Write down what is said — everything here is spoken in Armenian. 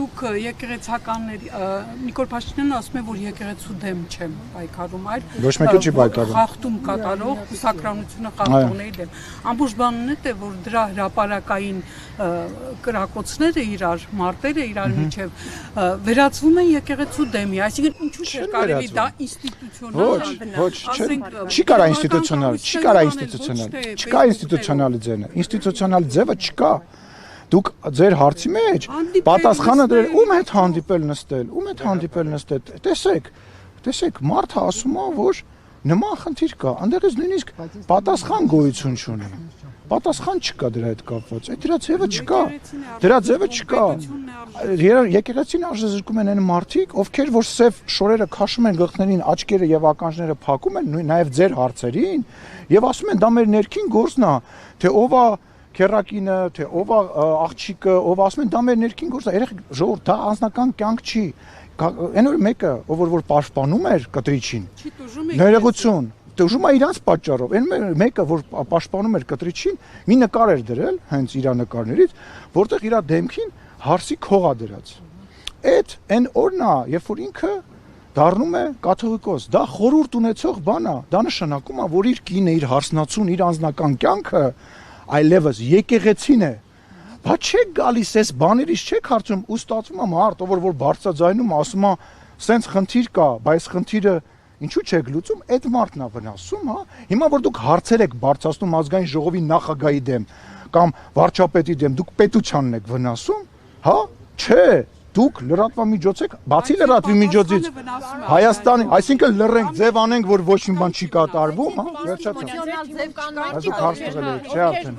դուք եկեղեցականների Նիկոլ Փաշինյանն ասում է, որ եկեղեցու դեմ չեմ պայքարում, այլ Ոչ մեկը չի պայքարում։ Խախտում կատարող սակրամությունը խախտողների դեմ։ Ամբողջ բանն է, որ դրա հրապարակային կրակոցները իրար, մարտերը իրար միջև վերածվում են եկեղեցու դեմի, այսինքն ինչու՞ չէ կարելի դա ինստիտուցիոնալ Ոչ, չի կարա ինստիտուցիոնալ, չկա ինստիտուցիոնալ ձևը, ինստիտուցիոնալ ձևը չկա։ Դուք ձեր հարցի մեջ պատասխանը դրել ում հետ հանդիպել նստել, տեսեք, մարդը ասում է, որ նման խնդիր կա, այնտեղից նույնիսկ պատասխան գոյություն չունի, պատասխան չկա դրա հետ կապված, դրա ձևը չկա, եկեղեցին արժեզրկում են այն մարդիկ, ովքեր որ սև շորերը քաշում են գլխներին, աչքերը եւ ականջները փակում են, նաեւ ձեր հարցերին, եւ ասում են դա մեր ներքին գործն է, թե ով է քերակինը, թե ով է աղջիկը, ով ասում են դա մեր ներքին գործն է, երեք ժողովուրդ, դա անձնական կյանք չի, այն որ մեկը, ով որ պաշտպանում էր կտրիչին, ներողություն, տուժում է իրանց պատճառով, այն մեկը, որ պաշտպանում էր կտրիչին, մի նկար էր դրել, հենց իր նկարներից, որտեղ իր դեմքին հարսի քող է դրած։ Այն օրն է, երբ որ ինքը դառնում է կաթողիկոս, դա խորհուրդ ունեցող բան է, դա նշանակում է, որ իր կինը, իր հարսնացուն, իր անձնական կյանքը այլևս եկեղեցին է, բա չեք գալիս այս բաներից չեք հարցում ու ստացվում է մարդ, ով որ բարձրաձայնում ասում է, սենց խնդիր կա, բայց խնդիրը ինչու չեք լուծում, այդ մարդն է վնասում, հա։ Հիմա որ դուք հարցեր եք բարձրացնում ազգային ժողովի նախագահի դեմ կամ վարչապետի դեմ, դուք պետությանն եք վնասում, հա, չէ, դուք լրատվամիջոց եք, բացի լրատվամիջոցից Հայաստանի, այսինքն լռենք, ձև անենք, որ ոչ մի բան չի կատարվում, հա, վերջացավ։ Դուք հարց տվել եք, չէ՞ արդեն։